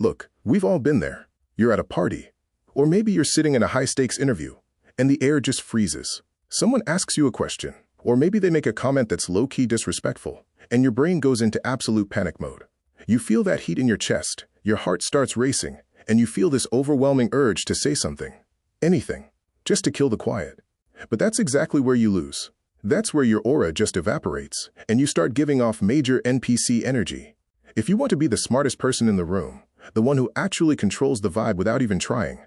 Look, we've all been there. You're at a party. Or maybe you're sitting in a high-stakes interview, and the air just freezes. Someone asks you a question, or maybe they make a comment that's low-key disrespectful, and your brain goes into absolute panic mode. You feel that heat in your chest, your heart starts racing, and you feel this overwhelming urge to say something. Anything. Just to kill the quiet. But that's exactly where you lose. That's where your aura just evaporates, and you start giving off major NPC energy. If you want to be the smartest person in the room, the one who actually controls the vibe without even trying,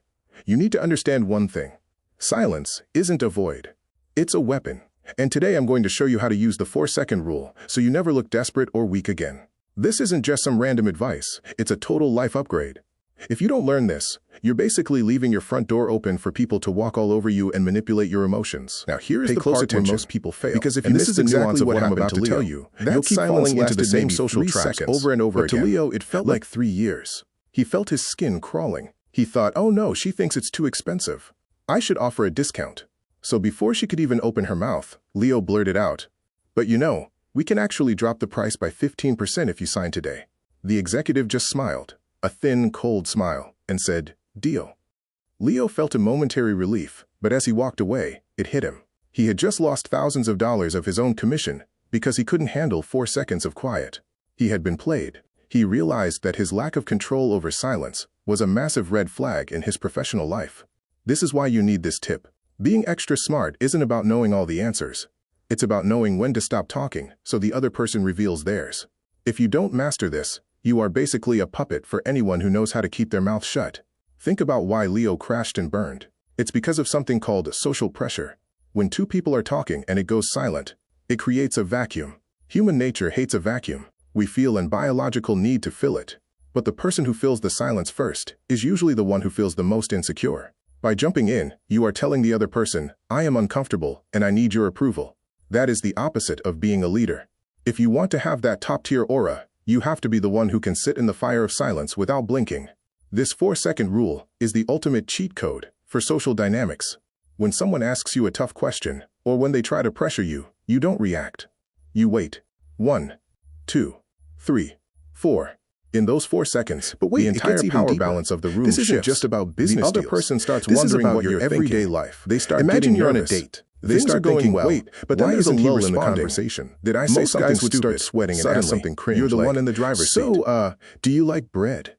you need to understand one thing. Silence isn't a void. It's a weapon. And today I'm going to show you how to use the 4-second rule so you never look desperate or weak again. This isn't just some random advice, it's a total life upgrade. If you don't learn this, you're basically leaving your front door open for people to walk all over you and manipulate your emotions. Now here's the part where most people fail. Because if you miss the nuance of what I'm about to tell you, you'll keep falling into the same social traps over and over again. But to Leo, it felt like 3 years. He felt his skin crawling. He thought, oh no, she thinks it's too expensive. I should offer a discount. So before she could even open her mouth, Leo blurted out, but you know, we can actually drop the price by 15% if you sign today. The executive just smiled, a thin, cold smile, and said, deal. Leo felt a momentary relief, but as he walked away, it hit him. He had just lost thousands of dollars of his own commission because he couldn't handle 4 seconds of quiet. He had been played. He realized that his lack of control over silence was a massive red flag in his professional life. This is why you need this tip. Being extra smart isn't about knowing all the answers. It's about knowing when to stop talking so the other person reveals theirs. If you don't master this, you are basically a puppet for anyone who knows how to keep their mouth shut. Think about why Leo crashed and burned. It's because of something called social pressure. When two people are talking and it goes silent, it creates a vacuum. Human nature hates a vacuum. We feel a biological need to fill it. But the person who fills the silence first is usually the one who feels the most insecure. By jumping in, you are telling the other person, I am uncomfortable and I need your approval. That is the opposite of being a leader. If you want to have that top-tier aura, you have to be the one who can sit in the fire of silence without blinking. This 4-second rule is the ultimate cheat code for social dynamics. When someone asks you a tough question, or when they try to pressure you, you don't react. You wait. 1, 2, 3, 4. In those 4 seconds, but wait, the entire power balance of the room shifts. This isn't just about business deals. The other person starts wondering what your everyday life. They start Imagine you're on a date. They start going well, wait, but why isn't he responding? In the conversation? Did I say most something guys would start sweating and ask something cringe? You're the one in the driver's seat. So, do you like bread?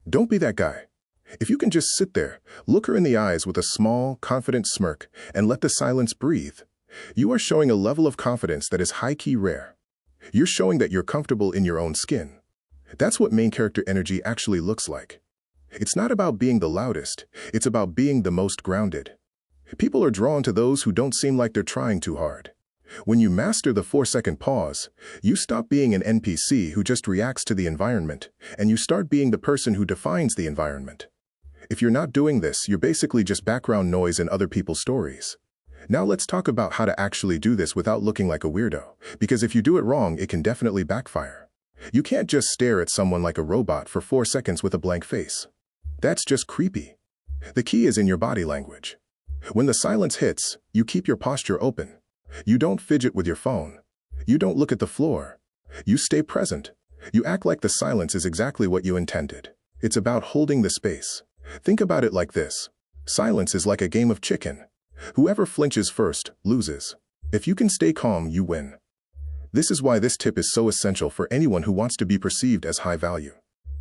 Don't be that guy. If you can just sit there, look her in the eyes with a small, confident smirk, and let the silence breathe, you are showing a level of confidence that is high-key rare. You're showing that you're comfortable in your own skin. That's what main character energy actually looks like. It's not about being the loudest, it's about being the most grounded. People are drawn to those who don't seem like they're trying too hard. When you master the 4-second pause, you stop being an NPC who just reacts to the environment, and you start being the person who defines the environment. If you're not doing this, you're basically just background noise in other people's stories. Now let's talk about how to actually do this without looking like a weirdo, because if you do it wrong, it can definitely backfire. You can't just stare at someone like a robot for 4 seconds with a blank face. That's just creepy. The key is in your body language. When the silence hits, you keep your posture open. You don't fidget with your phone. You don't look at the floor. You stay present. You act like the silence is exactly what you intended. It's about holding the space. Think about it like this. Silence is like a game of chicken. Whoever flinches first loses. If you can stay calm, you win. This is why this tip is so essential for anyone who wants to be perceived as high value.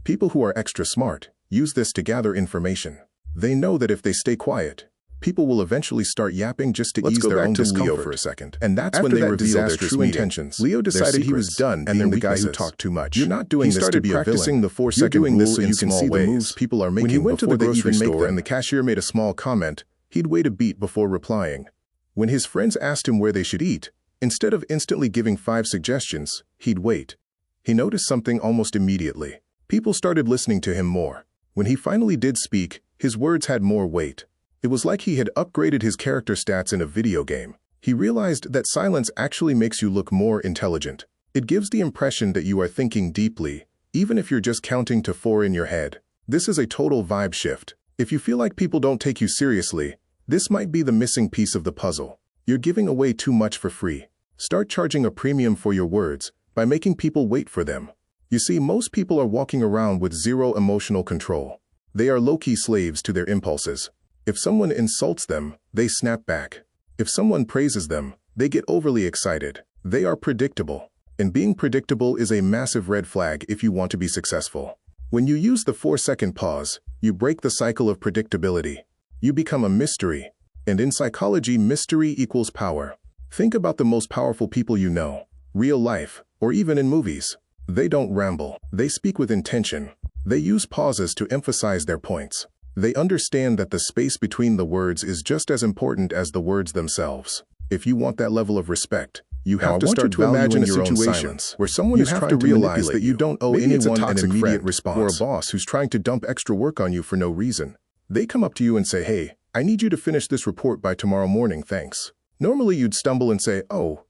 People who are extra smart use this to gather information. They know that if they stay quiet, people will eventually start yapping just to ease their own discomfort. Leo for a second. And that's when they reveal their true intentions. Leo decided he was done being the guy who talked too much. You're not doing this to be a villain. The 4-second rule so you can see the moves people are making. When he went to the grocery store and the cashier made a small comment, he'd wait a beat before replying. When his friends asked him where they should eat, instead of instantly giving 5 suggestions, he'd wait. He noticed something almost immediately. People started listening to him more. When he finally did speak, his words had more weight. It was like he had upgraded his character stats in a video game. He realized that silence actually makes you look more intelligent. It gives the impression that you are thinking deeply, even if you're just counting to 4 in your head. This is a total vibe shift. If you feel like people don't take you seriously, this might be the missing piece of the puzzle. You're giving away too much for free. Start charging a premium for your words by making people wait for them. You see, most people are walking around with zero emotional control. They are low-key slaves to their impulses. If someone insults them, they snap back. If someone praises them, they get overly excited. They are predictable. And being predictable is a massive red flag if you want to be successful. When you use the 4-second pause, you break the cycle of predictability. You become a mystery. And in psychology, mystery equals power. Think about the most powerful people you know, real life, or even in movies. They don't ramble. They speak with intention. They use pauses to emphasize their points. They understand that the space between the words is just as important as the words themselves. If you want that level of respect, you have to start to imagine a situation where someone is trying to realize that you don't owe anyone an immediate response, or a boss who's trying to dump extra work on you for no reason. They come up to you and say, "Hey, I need you to finish this report by tomorrow morning, thanks." Normally you'd stumble and say, "Oh,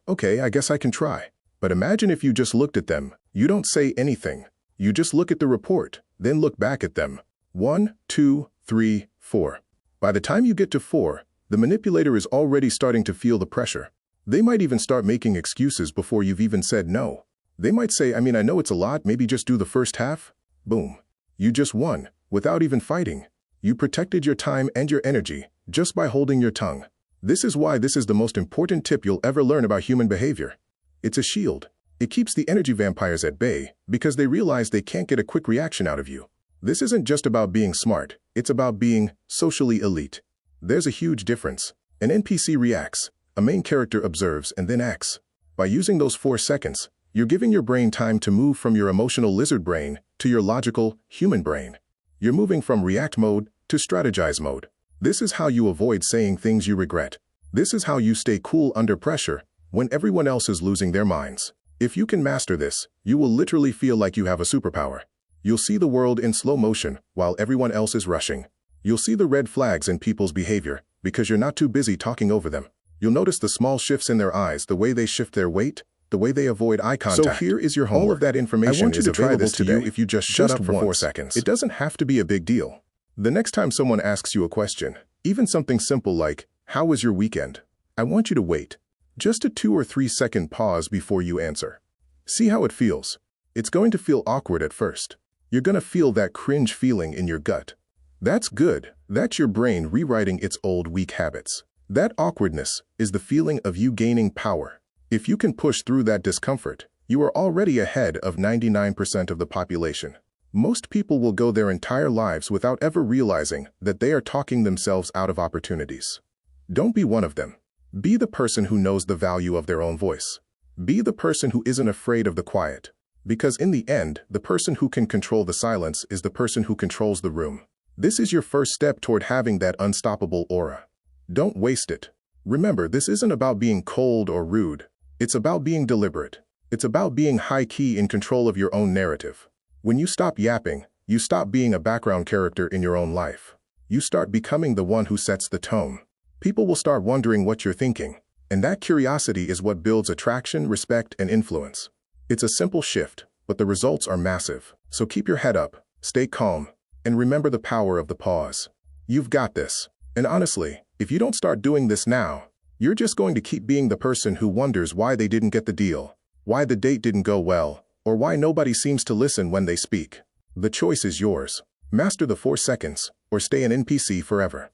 okay, I guess I can try." But imagine if you just looked at them. You don't say anything. You just look at the report, then look back at them. 1, 2, 3, 4. By the time you get to 4, the manipulator is already starting to feel the pressure. They might even start making excuses before you've even said no. They might say, "I mean, I know it's a lot, maybe just do the first half." Boom. You just won, without even fighting. You protected your time and your energy just by holding your tongue. This is why this is the most important tip you'll ever learn about human behavior. It's a shield. It keeps the energy vampires at bay because they realize they can't get a quick reaction out of you. This isn't just about being smart, it's about being socially elite. There's a huge difference. An NPC reacts, a main character observes and then acts. By using those 4 seconds, you're giving your brain time to move from your emotional lizard brain to your logical, human brain. You're moving from react mode to strategize mode. This is how you avoid saying things you regret. This is how you stay cool under pressure when everyone else is losing their minds. If you can master this, you will literally feel like you have a superpower. You'll see the world in slow motion while everyone else is rushing. You'll see the red flags in people's behavior because you're not too busy talking over them. You'll notice the small shifts in their eyes, the way they shift their weight, the way they avoid eye contact. So here is your homework. All of that information is available to you if you just shut up for 4 seconds. It doesn't have to be a big deal. The next time someone asks you a question, even something simple like, "How was your weekend?" I want you to wait. Just a 2 or 3 second pause before you answer. See how it feels. It's going to feel awkward at first. You're going to feel that cringe feeling in your gut. That's good. That's your brain rewriting its old weak habits. That awkwardness is the feeling of you gaining power. If you can push through that discomfort, you are already ahead of 99% of the population. Most people will go their entire lives without ever realizing that they are talking themselves out of opportunities. Don't be one of them. Be the person who knows the value of their own voice. Be the person who isn't afraid of the quiet. Because in the end, the person who can control the silence is the person who controls the room. This is your first step toward having that unstoppable aura. Don't waste it. Remember, this isn't about being cold or rude. It's about being deliberate. It's about being high-key in control of your own narrative. When you stop yapping, you stop being a background character in your own life. You start becoming the one who sets the tone. People will start wondering what you're thinking, and that curiosity is what builds attraction, respect, and influence. It's a simple shift, but the results are massive. So keep your head up, stay calm, and remember the power of the pause. You've got this. And honestly, if you don't start doing this now, you're just going to keep being the person who wonders why they didn't get the deal, why the date didn't go well, or why nobody seems to listen when they speak. The choice is yours. Master the 4 seconds, or stay an NPC forever.